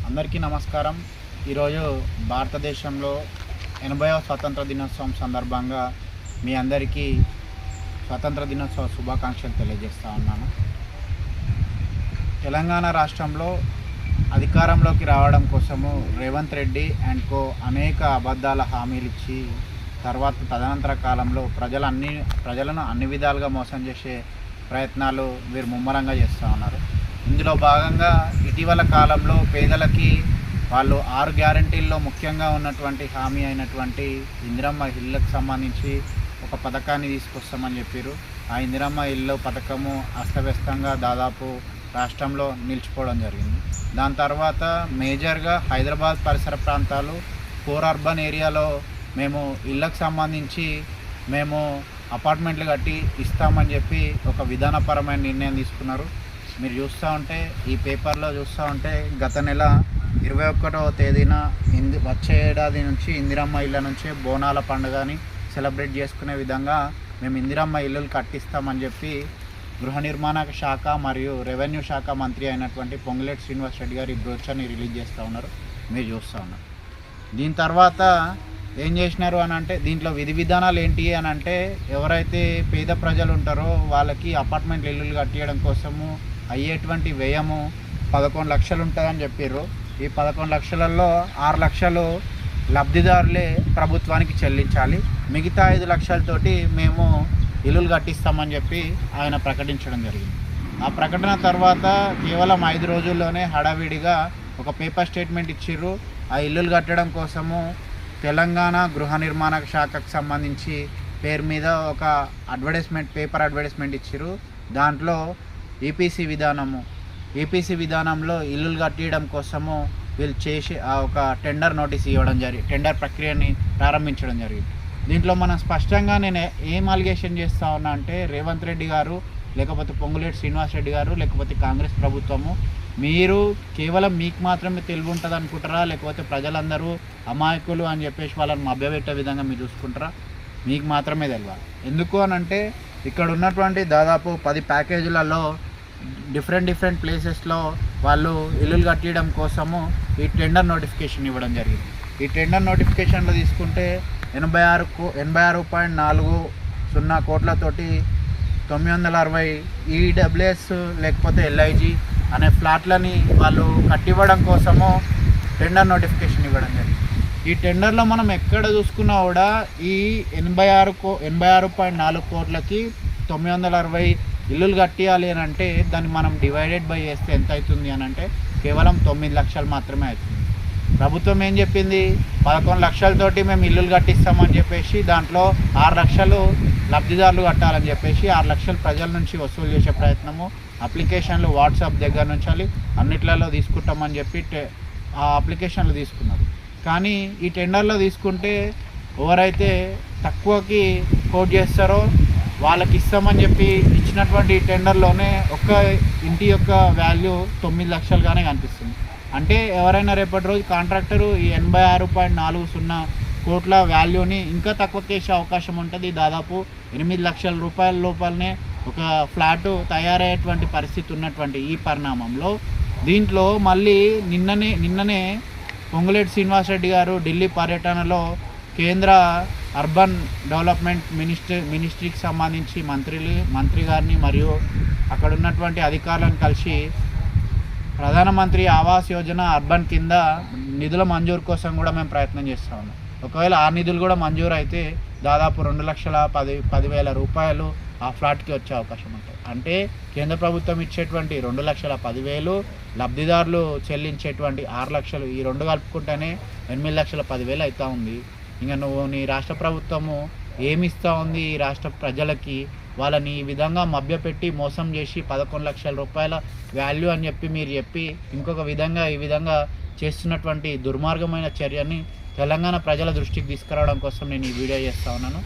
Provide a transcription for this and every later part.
అందరికీ నమస్కారం. ఈరోజు భారతదేశంలో 80వ స్వాతంత్ర దినోత్సవం సందర్భంగా మీ అందరికీ స్వాతంత్ర దినోత్సవ శుభాకాంక్షలు తెలియజేస్తా ఉన్నాను. తెలంగాణ రాష్ట్రంలో అధికారంలోకి రావడం కోసము రేవంత్ రెడ్డి అండ్ కో అనేక అబద్ధాల హామీలు ఇచ్చి తదనంతర కాలంలో ప్రజలను అన్ని విధాలుగా మోసం చేసే ప్రయత్నాలు వీరు ముమ్మరంగా చేస్తూ ఉన్నారు. ఇందులో భాగంగా ఇటీవల కాలంలో పేదలకి వాళ్ళు 6 గ్యారంటీల్లో ముఖ్యంగా ఉన్నటువంటి హామీ అయినటువంటి ఇందిరమ్మ ఇళ్ళకు సంబంధించి ఒక పథకాన్ని తీసుకొస్తామని చెప్పారు. ఆ ఇందిరమ్మ ఇల్లు పథకము అస్తవ్యస్తంగా దాదాపు రాష్ట్రంలో నిలిచిపోవడం జరిగింది. దాని తర్వాత మేజర్గా హైదరాబాద్ పరిసర ప్రాంతాలు కోర్ అర్బన్ ఏరియాలో మేము ఇళ్ళకు సంబంధించి మేము అపార్ట్మెంట్లు కట్టి ఇస్తామని చెప్పి ఒక విధానపరమైన నిర్ణయం తీసుకున్నారు. మీరు చూస్తూ ఉంటే ఈ పేపర్లో చూస్తూ ఉంటే గత నెల 21వ తేదీన వచ్చే ఏడాది నుంచి ఇందిరమ్మ ఇళ్ళ నుంచే బోనాల పండుగని సెలబ్రేట్ చేసుకునే విధంగా మేము ఇందిరమ్మ ఇల్లులు కట్టిస్తామని చెప్పి గృహ నిర్మాణ శాఖ మరియు రెవెన్యూ శాఖ మంత్రి అయినటువంటి పొంగులేటి శ్రీనివాస్ రెడ్డి గారు ఈ బ్రోచర్ని రిలీజ్ చేస్తూ ఉన్నారు. మీరు చూస్తూ ఉన్నారు. దీని తర్వాత ఏం చేసినారు అని అంటే దీంట్లో విధి విధానాలు ఏంటి అని అంటే ఎవరైతే పేద ప్రజలు ఉంటారో వాళ్ళకి అపార్ట్మెంట్ ఇల్లులు కట్టియడం కోసము అయ్యేటువంటి వ్యయము 11 లక్షలు ఉంటుందని చెప్పారు. ఈ 11 లక్షలలో 6 లక్షలు లబ్ధిదారులే ప్రభుత్వానికి చెల్లించాలి, మిగతా 5 లక్షలతోటి మేము ఇల్లులు కట్టిస్తామని చెప్పి ఆయన ప్రకటించడం జరిగింది. ఆ ప్రకటన తర్వాత కేవలం 5 రోజుల్లోనే హడావిడిగా ఒక పేపర్ స్టేట్మెంట్ ఇచ్చిర్రు. ఆ ఇల్లులు కట్టడం కోసము తెలంగాణ గృహ నిర్మాణ శాఖకు సంబంధించి పేరు మీద ఒక పేపర్ అడ్వర్టైజ్మెంట్ ఇచ్చిర్రు. దాంట్లో ఈపీసీ విధానంలో ఇల్లులు కట్టడం కోసము వీళ్ళు చేసి ఒక టెండర్ నోటీస్ ఇవ్వడం టెండర్ ప్రక్రియని ప్రారంభించడం జరిగింది. దీంట్లో మనం స్పష్టంగా నేను ఏం అలిగేషన్ చేస్తా ఉన్నా అంటే రేవంత్ రెడ్డి గారు లేకపోతే పొంగులేటి శ్రీనివాస్ రెడ్డి గారు లేకపోతే కాంగ్రెస్ ప్రభుత్వము మీరు కేవలం మీకు మాత్రమే తెలివి ఉంటుంది అనుకుంటారా, లేకపోతే ప్రజలందరూ అమాయకులు అని చెప్పేసి వాళ్ళని మభ్యపెట్టే విధంగా మీరు చూసుకుంటారా? మీకు మాత్రమే తెలియాలి. ఎందుకు అని అంటే ఇక్కడ ఉన్నటువంటి దాదాపు 10 ప్యాకేజీలలో డిఫరెంట్ ప్లేసెస్లో వాళ్ళు ఇల్లులు కట్టడం కోసము ఈ టెండర్ నోటిఫికేషన్ ఇవ్వడం జరిగింది. ఈ టెండర్ నోటిఫికేషన్లో తీసుకుంటే 86.40 కోట్లతోటి 960 ఈడబ్ల్యూఎస్ లేకపోతే ఎల్ఐజీ అనే ఫ్లాట్లని వాళ్ళు కట్టివ్వడం కోసము టెండర్ నోటిఫికేషన్ ఇవ్వడం జరిగింది. ఈ టెండర్లో మనం ఎక్కడ చూసుకున్నా కూడా ఈ 86.4 కోట్లకి 960 ఇల్లులు కట్టియాలి అని అంటే దాన్ని మనం డివైడెడ్ బై చేస్తే ఎంత అవుతుంది అని అంటే కేవలం 9 లక్షలు మాత్రమే అవుతుంది. ప్రభుత్వం ఏం చెప్పింది, 11 లక్షలతోటి మేము ఇల్లులు కట్టిస్తామని చెప్పేసి దాంట్లో 6 లక్షలు లబ్ధిదారులు కట్టాలని చెప్పేసి 6 లక్షలు ప్రజల నుంచి వసూలు చేసే ప్రయత్నము, అప్లికేషన్లు వాట్సాప్ దగ్గర నుంచి అన్నిట్లలో తీసుకుంటామని చెప్పి ఆ అప్లికేషన్లు తీసుకున్నారు. కానీ ఈ టెండర్లో తీసుకుంటే ఎవరైతే తక్కువకి కోట్ చేస్తారో వాళ్ళకి ఇస్తామని చెప్పి ఇచ్చినటువంటి టెండర్లోనే ఒక్క ఇంటి యొక్క వాల్యూ 9 లక్షలుగానే కనిపిస్తుంది. అంటే ఎవరైనా రేపటి రోజు కాంట్రాక్టరు ఈ 86.40 కోట్ల వాల్యూని ఇంకా తక్కువ చేసే అవకాశం ఉంటుంది. దాదాపు 8 లక్షల రూపాయల లోపలనే ఒక ఫ్లాటు తయారయ్యేటువంటి పరిస్థితి ఉన్నటువంటి ఈ పరిణామంలో దీంట్లో మళ్ళీ నిన్ననే పొంగులేటి శ్రీనివాస్ రెడ్డి గారు ఢిల్లీ పర్యటనలో కేంద్ర అర్బన్ డెవలప్మెంట్ మినిస్ట్రీకి సంబంధించి మంత్రి గారిని మరియు అక్కడ ఉన్నటువంటి అధికారులను కలిసి ప్రధానమంత్రి ఆవాస్ యోజన అర్బన్ కింద నిధుల మంజూరు కోసం కూడా మేము ప్రయత్నం చేస్తూ ఉన్నాం. ఒకవేళ ఆ నిధులు కూడా మంజూరు అయితే దాదాపు 2,10,000 రూపాయలు ఆ ఫ్లాట్కి వచ్చే అవకాశం ఉంటుంది. అంటే కేంద్ర ప్రభుత్వం ఇచ్చేటువంటి 2,10,000 లబ్ధిదారులు చెల్లించేటువంటి 6 లక్షలు ఈ 2 కలుపుకుంటేనే 8,10,000 అవుతూ ఉంది. ఇంకా నువ్వు నీ రాష్ట్ర ప్రభుత్వము ఏమిస్తూ ఉంది ఈ రాష్ట్ర ప్రజలకి? వాళ్ళని ఈ విధంగా మభ్యపెట్టి మోసం చేసి 11 లక్షల రూపాయల వాల్యూ అని మీరు చెప్పి ఇంకొక విధంగా ఈ విధంగా చేస్తున్నటువంటి దుర్మార్గమైన చర్యని తెలంగాణ ప్రజల దృష్టికి తీసుకురావడం కోసం నేను ఈ వీడియో చేస్తూ ఉన్నాను.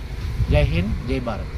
జై హింద్, జై భారత్.